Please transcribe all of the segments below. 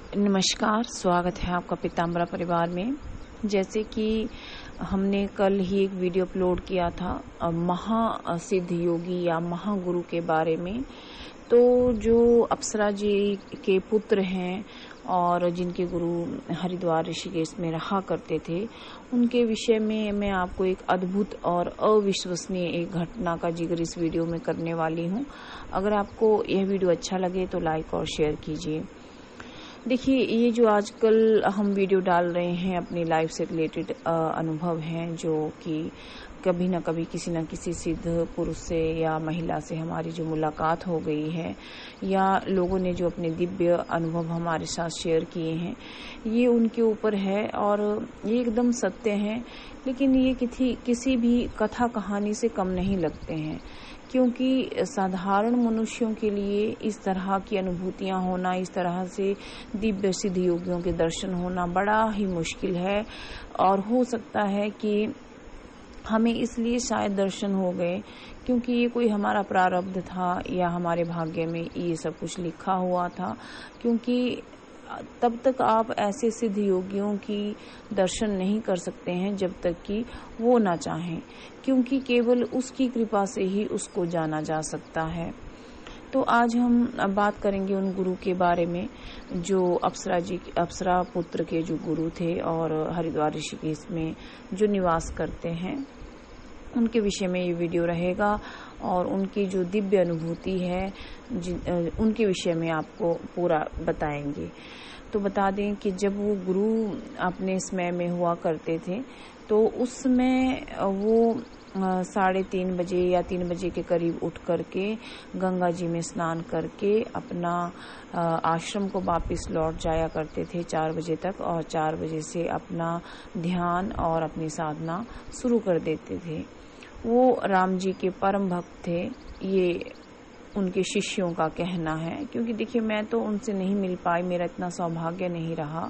नमस्कार, स्वागत है आपका पीताम्बरा परिवार में। जैसे कि हमने कल ही एक वीडियो अपलोड किया था महासिद्ध योगी या महागुरु के बारे में। तो जो अप्सरा जी के पुत्र हैं और जिनके गुरु हरिद्वार ऋषिकेश में रहा करते थे, उनके विषय में मैं आपको एक अद्भुत और अविश्वसनीय एक घटना का जिक्र इस वीडियो में करने वाली हूँ। अगर आपको यह वीडियो अच्छा लगे तो लाइक और शेयर कीजिए। देखिए, ये जो आजकल हम वीडियो डाल रहे हैं अपनी लाइफ से रिलेटेड अनुभव हैं, जो कि कभी ना कभी किसी न किसी सिद्ध पुरुष से या महिला से हमारी जो मुलाकात हो गई है, या लोगों ने जो अपने दिव्य अनुभव हमारे साथ शेयर किए हैं, ये उनके ऊपर है और ये एकदम सत्य हैं। लेकिन ये किसी भी कथा कहानी से कम नहीं लगते हैं, क्योंकि साधारण मनुष्यों के लिए इस तरह की अनुभूतियां होना, इस तरह से दिव्य सिद्ध योगियों के दर्शन होना बड़ा ही मुश्किल है। और हो सकता है कि हमें इसलिए शायद दर्शन हो गए क्योंकि ये कोई हमारा प्रारब्ध था या हमारे भाग्य में ये सब कुछ लिखा हुआ था। क्योंकि तब तक आप ऐसे सिद्ध योगियों की दर्शन नहीं कर सकते हैं जब तक कि वो ना चाहें, क्योंकि केवल उसकी कृपा से ही उसको जाना जा सकता है। तो आज हम बात करेंगे उन गुरु के बारे में जो अप्सरा पुत्र के जो गुरु थे और हरिद्वार ऋषिकेश में जो निवास करते हैं, उनके विषय में ये वीडियो रहेगा और उनकी जो दिव्य अनुभूति है उनके विषय में आपको पूरा बताएंगे। तो बता दें कि जब वो गुरु अपने समय में हुआ करते थे, तो उस समय वो 3:30 बजे या 3 बजे के करीब उठ करके गंगा जी में स्नान करके अपना आश्रम को वापस लौट जाया करते थे 4 बजे तक, और 4 बजे से अपना ध्यान और अपनी साधना शुरू कर देते थे। वो राम जी के परम भक्त थे, ये उनके शिष्यों का कहना है। क्योंकि देखिए, मैं तो उनसे नहीं मिल पाई, मेरा इतना सौभाग्य नहीं रहा,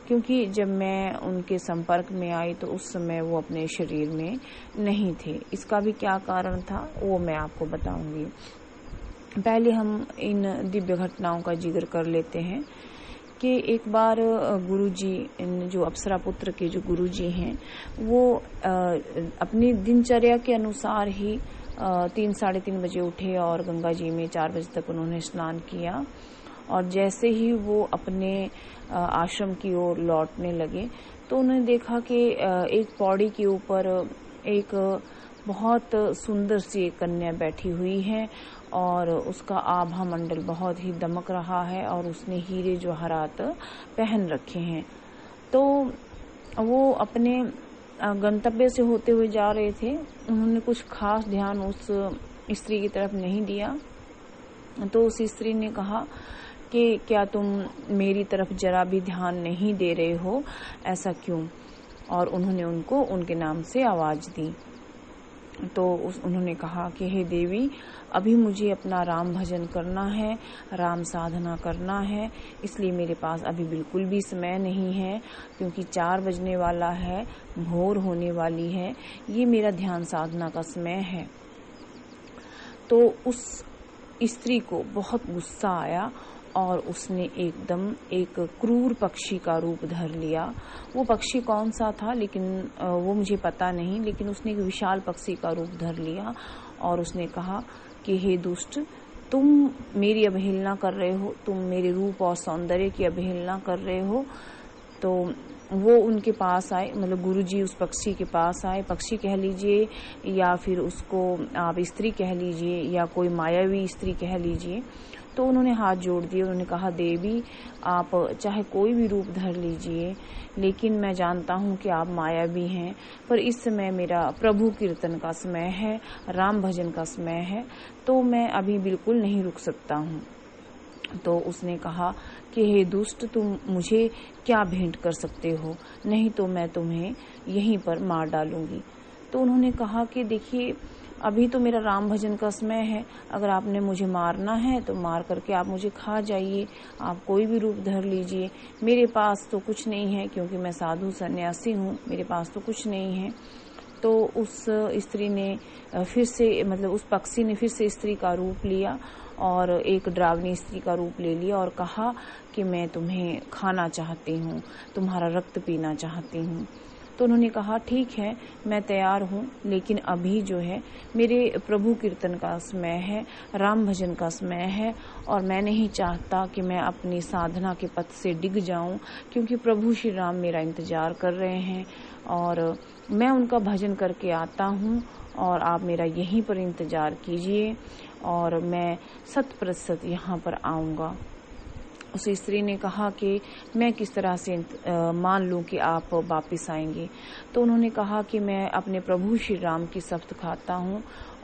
क्योंकि जब मैं उनके संपर्क में आई तो उस समय वो अपने शरीर में नहीं थे। इसका भी क्या कारण था वो मैं आपको बताऊंगी। पहले हम इन दिव्य घटनाओं का जिक्र कर लेते हैं कि एक बार गुरुजी, जो अप्सरा पुत्र के जो गुरुजी हैं, वो अपनी दिनचर्या के अनुसार ही 3-3:30 बजे उठे और गंगा जी में 4 बजे तक उन्होंने स्नान किया। और जैसे ही वो अपने आश्रम की ओर लौटने लगे तो उन्होंने देखा कि एक पौड़ी के ऊपर एक बहुत सुंदर सी एक कन्या बैठी हुई है और उसका आभा मंडल बहुत ही दमक रहा है और उसने हीरे जवाहरात पहन रखे हैं। तो वो अपने गंतव्य से होते हुए जा रहे थे, उन्होंने कुछ खास ध्यान उस स्त्री की तरफ नहीं दिया। तो उस स्त्री ने कहा कि क्या तुम मेरी तरफ जरा भी ध्यान नहीं दे रहे हो, ऐसा क्यों? और उन्होंने उनको उनके नाम से आवाज दी। तो उन्होंने कहा कि हे देवी, अभी मुझे अपना राम भजन करना है, राम साधना करना है, इसलिए मेरे पास अभी बिल्कुल भी समय नहीं है, क्योंकि 4 बजने वाला है, भोर होने वाली है, ये मेरा ध्यान साधना का समय है। तो उस स्त्री को बहुत गुस्सा आया और उसने एकदम एक क्रूर पक्षी का रूप धर लिया। वो पक्षी कौन सा था लेकिन वो मुझे पता नहीं, लेकिन उसने एक विशाल पक्षी का रूप धर लिया और उसने कहा कि हे दुष्ट, तुम मेरी अवहेलना कर रहे हो, तुम मेरे रूप और सौंदर्य की अवहेलना कर रहे हो। तो वो उनके पास आए, मतलब गुरुजी उस पक्षी के पास आए, पक्षी कह लीजिए या फिर उसको आप स्त्री कह लीजिए या कोई मायावी स्त्री कह लीजिए। तो उन्होंने हाथ जोड़ दिए, उन्होंने कहा देवी, आप चाहे कोई भी रूप धर लीजिए, लेकिन मैं जानता हूँ कि आप मायावी हैं, पर इस समय मेरा प्रभु कीर्तन का समय है, राम भजन का समय है, तो मैं अभी बिल्कुल नहीं रुक सकता हूँ। तो उसने कहा कि हे दुष्ट, तुम मुझे क्या भेंट कर सकते हो, नहीं तो मैं तुम्हें यहीं पर मार डालूंगी। तो उन्होंने कहा कि देखिए, अभी तो मेरा राम भजन का समय है, अगर आपने मुझे मारना है तो मार करके आप मुझे खा जाइए, आप कोई भी रूप धर लीजिए, मेरे पास तो कुछ नहीं है, क्योंकि मैं साधु सन्यासी हूँ, मेरे पास तो कुछ नहीं है। तो उस स्त्री ने फिर से, मतलब उस पक्षी ने फिर से स्त्री का रूप लिया और एक डरावनी स्त्री का रूप ले लिया और कहा कि मैं तुम्हें खाना चाहती हूँ, तुम्हारा रक्त पीना चाहती हूँ। तो उन्होंने कहा ठीक है, मैं तैयार हूँ, लेकिन अभी जो है मेरे प्रभु कीर्तन का समय है, राम भजन का समय है, और मैं नहीं चाहता कि मैं अपनी साधना के पथ से डिग जाऊं, क्योंकि प्रभु श्री राम मेरा इंतजार कर रहे हैं और मैं उनका भजन करके आता हूँ और आप मेरा यहीं पर इंतजार कीजिए और मैं 100% यहाँ पर आऊँगा। उस स्त्री ने कहा कि मैं किस तरह से मान लूं कि आप वापस आएंगे। तो उन्होंने कहा कि मैं अपने प्रभु श्री राम की शपथ खाता हूँ,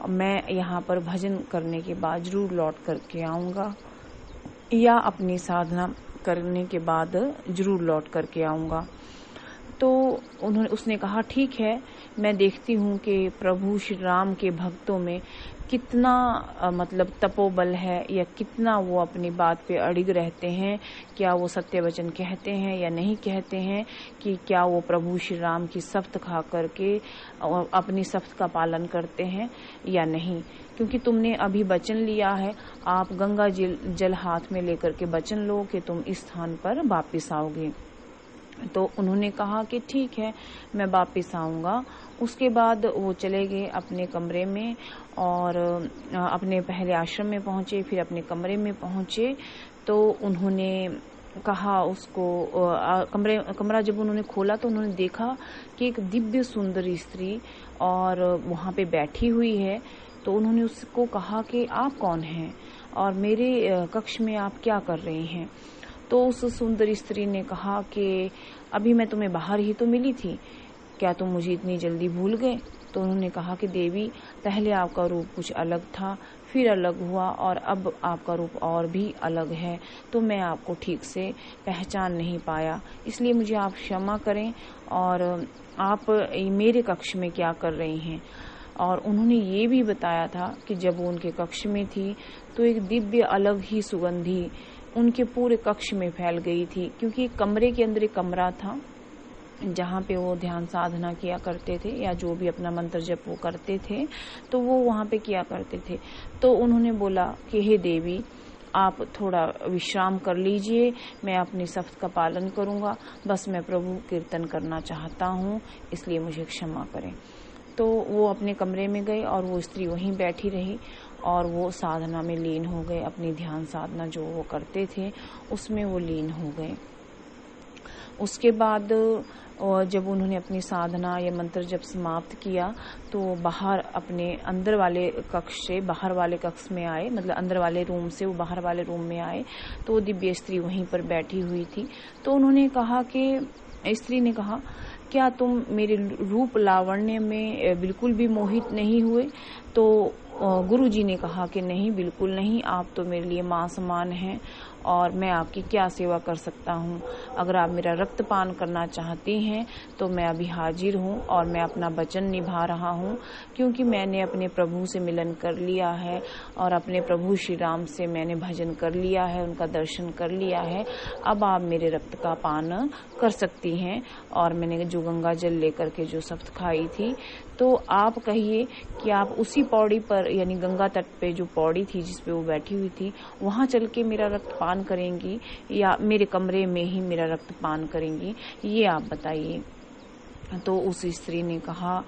मैं यहाँ पर भजन करने के बाद जरूर लौट करके आऊँगा या अपनी साधना करने के बाद जरूर लौट करके आऊँगा। तो उसने कहा ठीक है, मैं देखती हूँ कि प्रभु श्री राम के भक्तों में कितना मतलब तपोबल है या कितना वो अपनी बात पे अड़िग रहते हैं, क्या वो सत्य वचन कहते हैं या नहीं कहते हैं, कि क्या वो प्रभु श्री राम की शपथ खा करके अपनी शपथ का पालन करते हैं या नहीं। क्योंकि तुमने अभी वचन लिया है, आप गंगा जल हाथ में लेकर के वचन लो कि तुम इस स्थान पर वापिस आओगे। तो उन्होंने कहा कि ठीक है, मैं वापिस आऊँगा। उसके बाद वो चले गए अपने कमरे में और अपने पहले आश्रम में पहुँचे, फिर अपने कमरे में पहुँचे। तो उन्होंने कहा उसको कमरा जब उन्होंने खोला तो उन्होंने देखा कि एक दिव्य सुंदर स्त्री और वहाँ पे बैठी हुई है। तो उन्होंने उसको कहा कि आप कौन हैं और मेरे कक्ष में आप क्या कर रहे हैं। तो उस सुंदर स्त्री ने कहा कि अभी मैं तुम्हें बाहर ही तो मिली थी, क्या तुम मुझे इतनी जल्दी भूल गए। तो उन्होंने कहा कि देवी, पहले आपका रूप कुछ अलग था, फिर अलग हुआ और अब आपका रूप और भी अलग है, तो मैं आपको ठीक से पहचान नहीं पाया, इसलिए मुझे आप क्षमा करें और आप मेरे कक्ष में क्या कर रही हैं। और उन्होंने ये भी बताया था कि जब वो उनके कक्ष में थी तो एक दिव्य अलग ही सुगंधी उनके पूरे कक्ष में फैल गई थी, क्योंकि कमरे के अंदर एक कमरा था जहाँ पे वो ध्यान साधना किया करते थे या जो भी अपना मंत्र जप वो करते थे, तो वो वहाँ पे किया करते थे। तो उन्होंने बोला कि हे देवी, आप थोड़ा विश्राम कर लीजिए, मैं अपनी शपथ का पालन करूँगा, बस मैं प्रभु कीर्तन करना चाहता हूँ, इसलिए मुझे क्षमा करें। तो वो अपने कमरे में गए और वो स्त्री वहीं बैठी रही और वो साधना में लीन हो गए, अपनी ध्यान साधना जो वो करते थे उसमें वो लीन हो गए। उसके बाद जब उन्होंने अपनी साधना या मंत्र जब समाप्त किया तो बाहर अपने अंदर वाले कक्ष से बाहर वाले कक्ष में आए, मतलब अंदर वाले रूम से वो बाहर वाले रूम में आए। तो वो दिव्य स्त्री वहीं पर बैठी हुई थी। तो उन्होंने कहा कि स्त्री ने कहा, क्या तुम मेरे रूप लावण्य में बिल्कुल भी मोहित नहीं हुए। तो गुरु जी ने कहा कि नहीं, बिल्कुल नहीं, आप तो मेरे लिए माँ समान हैं और मैं आपकी क्या सेवा कर सकता हूँ। अगर आप मेरा रक्तपान करना चाहती हैं तो मैं अभी हाजिर हूँ और मैं अपना वचन निभा रहा हूँ, क्योंकि मैंने अपने प्रभु से मिलन कर लिया है और अपने प्रभु श्री राम से मैंने भजन कर लिया है, उनका दर्शन कर लिया है। अब आप मेरे रक्त का पान कर सकती हैं और मैंने जो गंगा जल लेकर के जो शपथ खाई थी, तो आप कहिए कि आप उसी पौड़ी पर, यानी गंगा तट पे जो पौड़ी थी जिस पे वो बैठी हुई थी, वहां चल के मेरा रक्तपान करेंगी या मेरे कमरे में ही मेरा रक्तपान करेंगी, ये आप बताइए। तो उस स्त्री ने कहा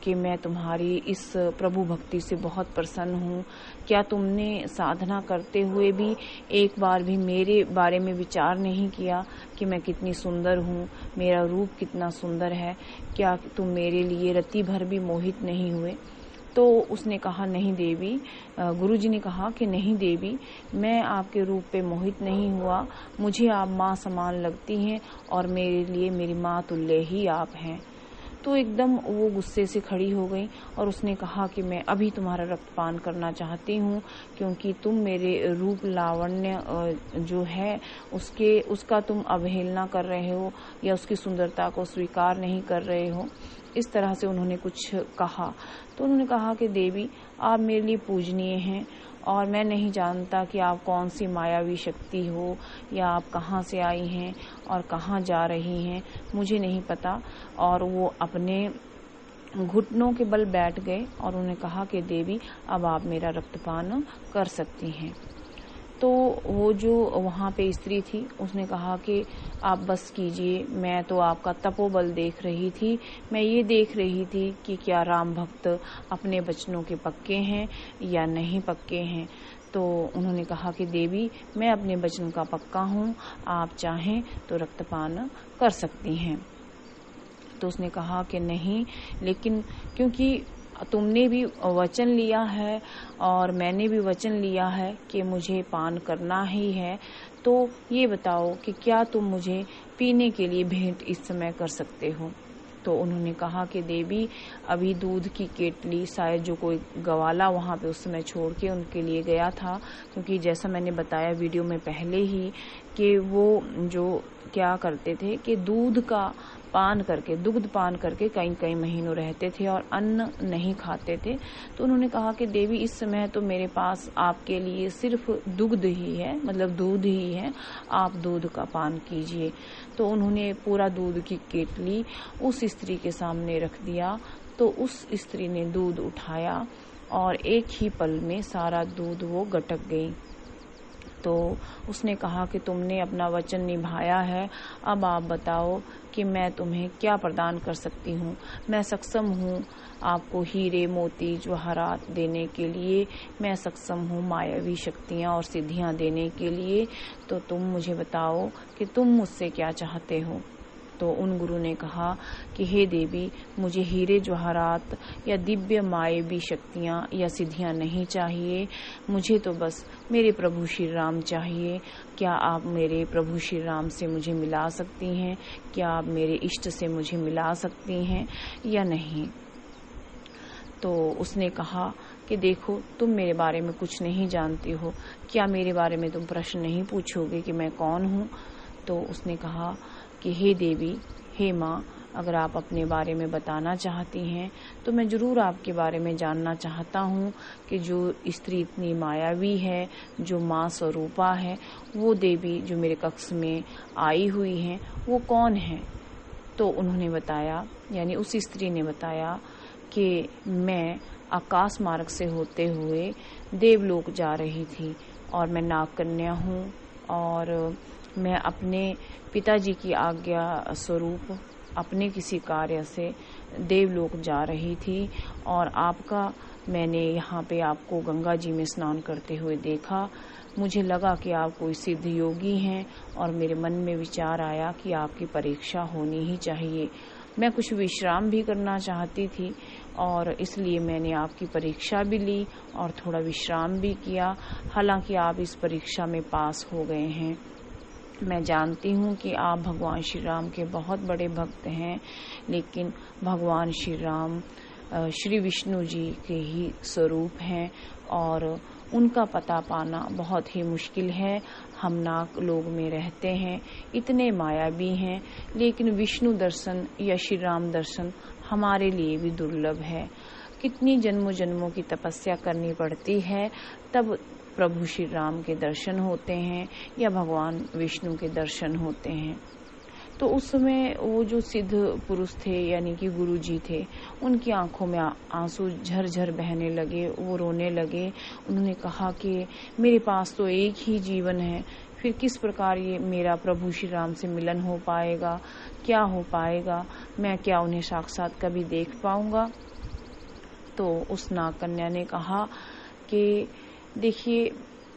कि मैं तुम्हारी इस प्रभु भक्ति से बहुत प्रसन्न हूँ। क्या तुमने साधना करते हुए भी एक बार भी मेरे बारे में विचार नहीं किया कि मैं कितनी सुंदर हूँ, मेरा रूप कितना सुंदर है। क्या तुम मेरे लिए रत्ती भर भी मोहित नहीं हुए। तो उसने कहा नहीं देवी, गुरुजी ने कहा कि नहीं देवी, मैं आपके रूप पे मोहित नहीं हुआ, मुझे आप माँ समान लगती हैं और मेरे लिए मेरी माँ तुल्य ही आप हैं। तो एकदम वो गुस्से से खड़ी हो गई और उसने कहा कि मैं अभी तुम्हारा रक्तपान करना चाहती हूँ, क्योंकि तुम मेरे रूप लावण्य जो है उसका तुम अवहेलना कर रहे हो या उसकी सुंदरता को स्वीकार नहीं कर रहे हो। इस तरह से उन्होंने कुछ कहा। तो उन्होंने कहा कि देवी, आप मेरे लिए पूजनीय हैं और मैं नहीं जानता कि आप कौन सी मायावी शक्ति हो या आप कहाँ से आई हैं और कहाँ जा रही हैं, मुझे नहीं पता। और वो अपने घुटनों के बल बैठ गए और उन्होंने कहा कि देवी अब आप मेरा रक्तपान कर सकती हैं। तो वो जो वहाँ पे स्त्री थी उसने कहा कि आप बस कीजिए, मैं तो आपका तपोबल देख रही थी, मैं ये देख रही थी कि क्या राम भक्त अपने वचनों के पक्के हैं या नहीं पक्के हैं। तो उन्होंने कहा कि देवी मैं अपने वचन का पक्का हूँ, आप चाहें तो रक्तपान कर सकती हैं। तो उसने कहा कि नहीं, लेकिन क्योंकि तुमने भी वचन लिया है और मैंने भी वचन लिया है कि मुझे पान करना ही है, तो ये बताओ कि क्या तुम मुझे पीने के लिए भेंट इस समय कर सकते हो। तो उन्होंने कहा कि देवी अभी दूध की केतली शायद जो कोई गवाला वहाँ पे उस समय छोड़ के उनके लिए गया था, क्योंकि जैसा मैंने बताया वीडियो में पहले ही कि वो जो क्या करते थे कि दूध पान करके कई कई महीनों रहते थे और अन्न नहीं खाते थे। तो उन्होंने कहा कि देवी इस समय तो मेरे पास आपके लिए सिर्फ दुग्ध ही है, मतलब दूध ही है, आप दूध का पान कीजिए। तो उन्होंने पूरा दूध की केतली उस स्त्री के सामने रख दिया। तो उस स्त्री ने दूध उठाया और एक ही पल में सारा दूध वो गटक गई। तो उसने कहा कि तुमने अपना वचन निभाया है, अब आप बताओ कि मैं तुम्हें क्या प्रदान कर सकती हूँ। मैं सक्षम हूँ आपको हीरे मोती जवाहरात देने के लिए, मैं सक्षम हूँ मायावी शक्तियाँ और सिद्धियाँ देने के लिए। तो तुम मुझे बताओ कि तुम मुझसे क्या चाहते हो। तो उन गुरु ने कहा कि हे देवी मुझे हीरे जवाहरात या दिव्य मायावी शक्तियाँ या सिद्धियाँ नहीं चाहिए, मुझे तो बस मेरे प्रभु श्री राम चाहिए। क्या आप मेरे प्रभु श्री राम से मुझे मिला सकती हैं? क्या आप मेरे इष्ट से मुझे मिला सकती हैं या नहीं? तो उसने कहा कि देखो तुम मेरे बारे में कुछ नहीं जानती हो, क्या मेरे बारे में तुम प्रश्न नहीं पूछोगे कि मैं कौन हूँ। तो उसने कहा कि हे देवी, हे माँ, अगर आप अपने बारे में बताना चाहती हैं तो मैं जरूर आपके बारे में जानना चाहता हूँ कि जो स्त्री इतनी मायावी है, जो माँ स्वरूपा है, वो देवी जो मेरे कक्ष में आई हुई हैं वो कौन है। तो उन्होंने बताया, यानी उस स्त्री ने बताया कि मैं आकाश मार्ग से होते हुए देवलोक जा रही थी और मैं नाग कन्या हूँ और मैं अपने पिताजी की आज्ञा स्वरूप अपने किसी कार्य से देवलोक जा रही थी और मैंने यहाँ पे आपको गंगा जी में स्नान करते हुए देखा। मुझे लगा कि आप कोई सिद्ध योगी हैं और मेरे मन में विचार आया कि आपकी परीक्षा होनी ही चाहिए। मैं कुछ विश्राम भी करना चाहती थी और इसलिए मैंने आपकी परीक्षा भी ली और थोड़ा विश्राम भी किया। हालांकि आप इस परीक्षा में पास हो गए हैं। मैं जानती हूँ कि आप भगवान श्री राम के बहुत बड़े भक्त हैं, लेकिन भगवान श्री राम श्री विष्णु जी के ही स्वरूप हैं और उनका पता पाना बहुत ही मुश्किल है। हम नाग लोक में रहते हैं, इतने मायावी हैं, लेकिन विष्णु दर्शन या श्री राम दर्शन हमारे लिए भी दुर्लभ है। कितनी जन्मों जन्मों की तपस्या करनी पड़ती है तब प्रभु श्री राम के दर्शन होते हैं या भगवान विष्णु के दर्शन होते हैं। तो उस समय वो जो सिद्ध पुरुष थे यानी कि गुरु जी थे, उनकी आंखों में आंसू झरझर बहने लगे, वो रोने लगे। उन्होंने कहा कि मेरे पास तो एक ही जीवन है, फिर किस प्रकार ये मेरा प्रभु श्री राम से मिलन हो पाएगा, क्या हो पाएगा, मैं क्या उन्हें साक्षात कभी देख पाऊंगा। तो उस नाग कन्या ने कहा कि देखिए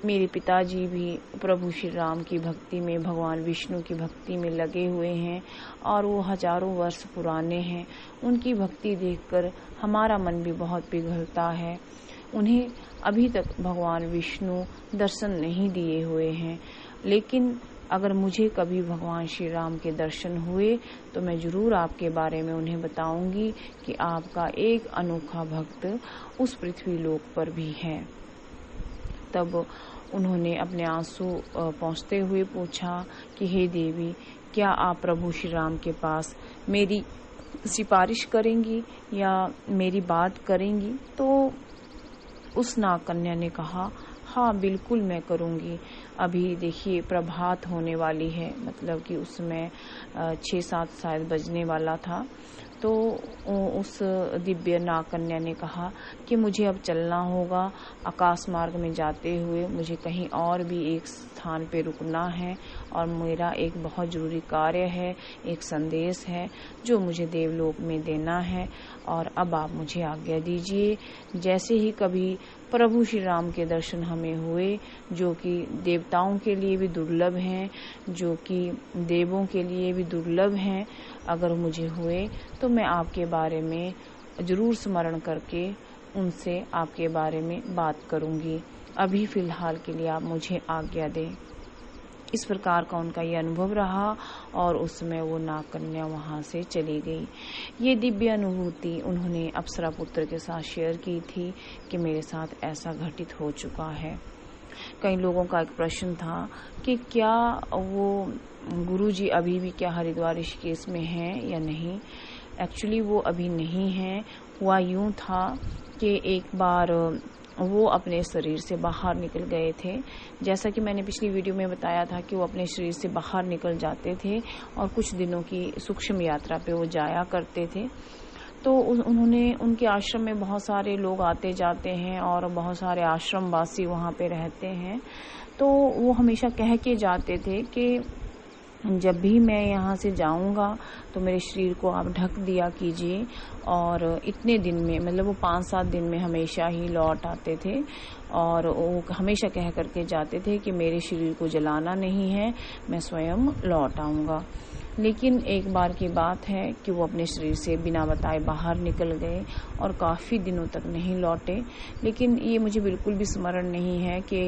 मेरे पिताजी भी प्रभु श्री राम की भक्ति में, भगवान विष्णु की भक्ति में लगे हुए हैं और वो हजारों वर्ष पुराने हैं। उनकी भक्ति देखकर हमारा मन भी बहुत पिघलता है। उन्हें अभी तक भगवान विष्णु दर्शन नहीं दिए हुए हैं, लेकिन अगर मुझे कभी भगवान श्री राम के दर्शन हुए तो मैं जरूर आपके बारे में उन्हें बताऊंगी कि आपका एक अनोखा भक्त उस पृथ्वी लोक पर भी है। तब उन्होंने अपने आंसू पहुँचते हुए पूछा कि हे देवी, क्या आप प्रभु श्री राम के पास मेरी सिफारिश करेंगी या मेरी बात करेंगी। तो उस नाग कन्या ने कहा, हाँ बिल्कुल मैं करूँगी। अभी देखिए प्रभात होने वाली है, मतलब कि उसमें 6-7 शायद बजने वाला था। तो उस दिव्य नाग कन्या ने कहा कि मुझे अब चलना होगा, आकाश मार्ग में जाते हुए मुझे कहीं और भी एक स्थान पे रुकना है और मेरा एक बहुत जरूरी कार्य है, एक संदेश है जो मुझे देवलोक में देना है और अब आप मुझे आज्ञा दीजिए। जैसे ही कभी प्रभु श्री राम के दर्शन हमें हुए, जो कि देवताओं के लिए भी दुर्लभ हैं, जो कि देवों के लिए भी दुर्लभ हैं, अगर मुझे हुए तो मैं आपके बारे में जरूर स्मरण करके उनसे आपके बारे में बात करूंगी। अभी फिलहाल के लिए आप मुझे आज्ञा दें। इस प्रकार का उनका ये अनुभव रहा और उसमें वो नाग कन्या वहां से चली गई। ये दिव्य अनुभूति उन्होंने अप्सरा पुत्र के साथ शेयर की थी कि मेरे साथ ऐसा घटित हो चुका है। कई लोगों का एक प्रश्न था कि क्या वो गुरुजी अभी भी क्या हरिद्वार ऋषिकेश में हैं या नहीं। एक्चुअली वो अभी नहीं है। हुआ यूं था कि एक बार वो अपने शरीर से बाहर निकल गए थे। जैसा कि मैंने पिछली वीडियो में बताया था कि वो अपने शरीर से बाहर निकल जाते थे और कुछ दिनों की सूक्ष्म यात्रा पे वो जाया करते थे। तो उन्होंने उनके आश्रम में बहुत सारे लोग आते जाते हैं और बहुत सारे आश्रम वासी वहाँ पे रहते हैं। तो वो हमेशा कह के जाते थे कि जब भी मैं यहाँ से जाऊंगा तो मेरे शरीर को आप ढक दिया कीजिए। और इतने दिन में, मतलब वो 5-7 दिन में हमेशा ही लौट आते थे और वो हमेशा कह करके जाते थे कि मेरे शरीर को जलाना नहीं है, मैं स्वयं लौट आऊंगा। लेकिन एक बार की बात है कि वो अपने शरीर से बिना बताए बाहर निकल गए और काफ़ी दिनों तक नहीं लौटे। लेकिन ये मुझे बिल्कुल भी स्मरण नहीं है कि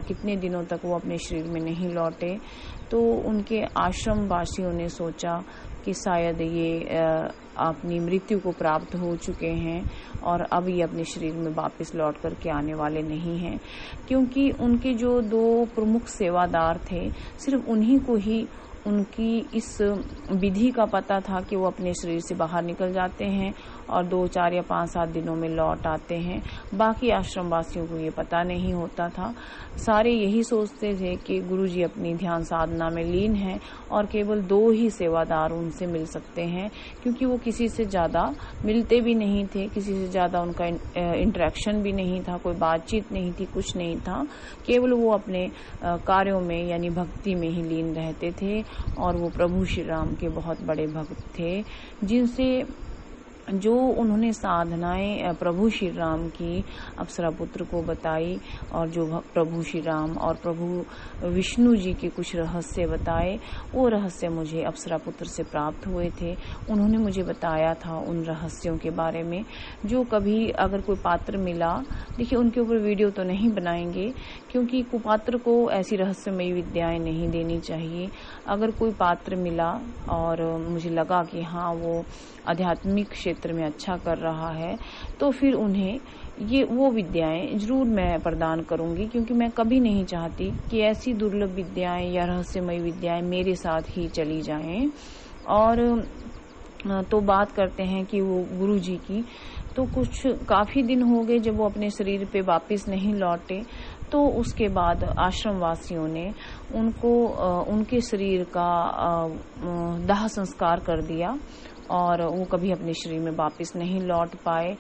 कितने दिनों तक वो अपने शरीर में नहीं लौटे। तो उनके आश्रम वासियों ने सोचा कि शायद ये अपनी मृत्यु को प्राप्त हो चुके हैं और अब ये अपने शरीर में वापस लौट करके आने वाले नहीं हैं, क्योंकि उनके जो 2 प्रमुख सेवादार थे, सिर्फ उन्हीं को ही उनकी इस विधि का पता था कि वो अपने शरीर से बाहर निकल जाते हैं और 2, 4 या 5-7 दिनों में लौट आते हैं। बाकी आश्रम वासियों को ये पता नहीं होता था। सारे यही सोचते थे कि गुरुजी अपनी ध्यान साधना में लीन हैं और केवल 2 ही सेवादार उनसे मिल सकते हैं, क्योंकि वो किसी से ज्यादा मिलते भी नहीं थे, किसी से ज्यादा उनका इंटरेक्शन भी नहीं था, कोई बातचीत नहीं थी, कुछ नहीं था। केवल वो अपने कार्यों में यानी भक्ति में ही लीन रहते थे और वो प्रभु श्री राम के बहुत बड़े भक्त थे, जिनसे जो उन्होंने साधनाएं प्रभु श्री राम की अप्सरा पुत्र को बताई और जो प्रभु श्री राम और प्रभु विष्णु जी के कुछ रहस्य बताए, वो रहस्य मुझे अप्सरा पुत्र से प्राप्त हुए थे। उन्होंने मुझे बताया था उन रहस्यों के बारे में। जो कभी अगर कोई पात्र मिला, देखिए उनके ऊपर वीडियो तो नहीं बनाएंगे क्योंकि कुपात्र को ऐसी रहस्यमयी विद्याएं नहीं देनी चाहिए। अगर कोई पात्र मिला और मुझे लगा कि हाँ वो आध्यात्मिक क्षेत्र में अच्छा कर रहा है, तो फिर उन्हें वो विद्याएं जरूर मैं प्रदान करूंगी, क्योंकि मैं कभी नहीं चाहती कि ऐसी दुर्लभ विद्याएं या रहस्यमयी विद्याएं मेरे साथ ही चली जाएं। और तो बात करते हैं कि वो गुरु जी की, तो कुछ काफी दिन हो गए जब वो अपने शरीर पे वापस नहीं लौटे। तो उसके बाद आश्रम वासियों ने उनको उनके शरीर का दाह संस्कार कर दिया और वो कभी अपने शरीर में वापस नहीं लौट पाए।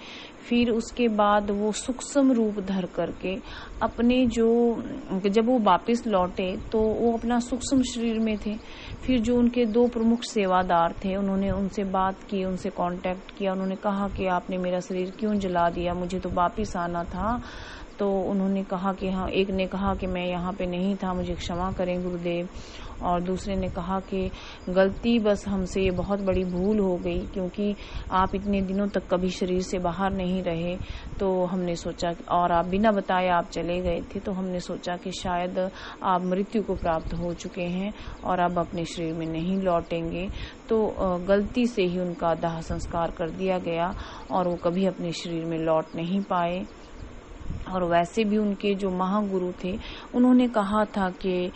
फिर उसके बाद वो सूक्ष्म रूप धर करके अपने जब वो वापस लौटे तो वो अपना सूक्ष्म शरीर में थे। फिर जो उनके 2 प्रमुख सेवादार थे, उन्होंने उनसे बात की, उनसे कांटेक्ट किया। उन्होंने कहा कि आपने मेरा शरीर क्यों जला दिया, मुझे तो वापस आना था। तो उन्होंने कहा कि हाँ, एक ने कहा कि मैं यहाँ पे नहीं था, मुझे क्षमा करें गुरुदेव, और दूसरे ने कहा कि गलती बस हमसे, ये बहुत बड़ी भूल हो गई, क्योंकि आप इतने दिनों तक कभी शरीर से बाहर नहीं रहे, तो हमने सोचा, और आप बिना बताए आप चले गए थे, तो हमने सोचा कि शायद आप मृत्यु को प्राप्त हो चुके हैं और अब अपने शरीर में नहीं लौटेंगे। तो गलती से ही उनका दाह संस्कार कर दिया गया और वो कभी अपने शरीर में लौट नहीं पाए। और वैसे भी उनके जो महागुरु थे, उन्होंने कहा था कि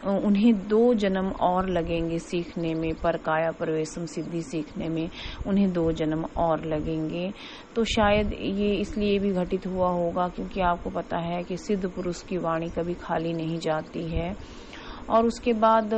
उन्हें 2 जन्म और लगेंगे सीखने में, पर काया प्रवेशम सिद्धि सीखने में उन्हें 2 जन्म और लगेंगे। तो शायद ये इसलिए भी घटित हुआ होगा क्योंकि आपको पता है कि सिद्ध पुरुष की वाणी कभी खाली नहीं जाती है। और उसके बाद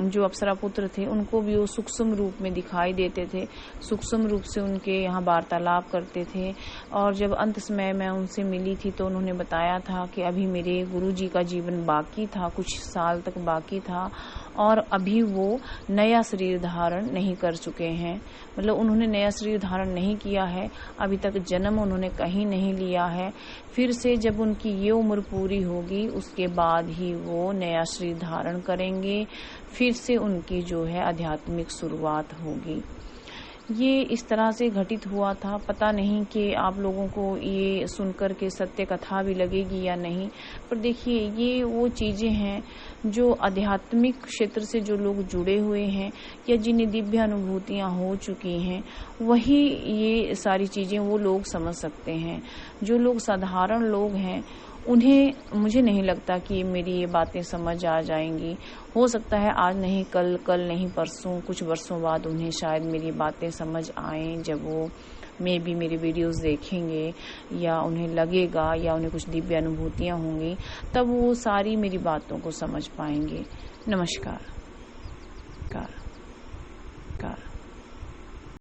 जो अप्सरा पुत्र थे उनको भी वो सूक्ष्म रूप में दिखाई देते थे, सूक्ष्म रूप से उनके यहाँ वार्तालाप करते थे। और जब अंत समय मैं उनसे मिली थी तो उन्होंने बताया था कि अभी मेरे गुरुजी का जीवन बाकी था, कुछ साल तक बाकी था, और अभी वो नया शरीर धारण नहीं कर चुके हैं। मतलब उन्होंने नया शरीर धारण नहीं किया है, अभी तक जन्म उन्होंने कहीं नहीं लिया है। फिर से जब उनकी ये उम्र पूरी होगी उसके बाद ही वो नया शरीर धारण करेंगे, फिर से उनकी जो है आध्यात्मिक शुरुआत होगी। ये इस तरह से घटित हुआ था। पता नहीं कि आप लोगों को ये सुनकर के सत्य कथा भी लगेगी या नहीं, पर देखिए ये वो चीजें हैं जो आध्यात्मिक क्षेत्र से जो लोग जुड़े हुए हैं या जिन्हें दिव्य अनुभूतियां हो चुकी हैं, वही ये सारी चीजें वो लोग समझ सकते हैं। जो लोग साधारण लोग हैं उन्हें मुझे नहीं लगता कि मेरी ये बातें समझ आ जाएंगी। हो सकता है आज नहीं कल, कल नहीं परसों, कुछ वर्षों बाद उन्हें शायद मेरी बातें समझ आएं, जब वो मे भी मेरे वीडियोस देखेंगे या उन्हें लगेगा या उन्हें कुछ दिव्य अनुभूतियां होंगी, तब वो सारी मेरी बातों को समझ पाएंगे। नमस्कार।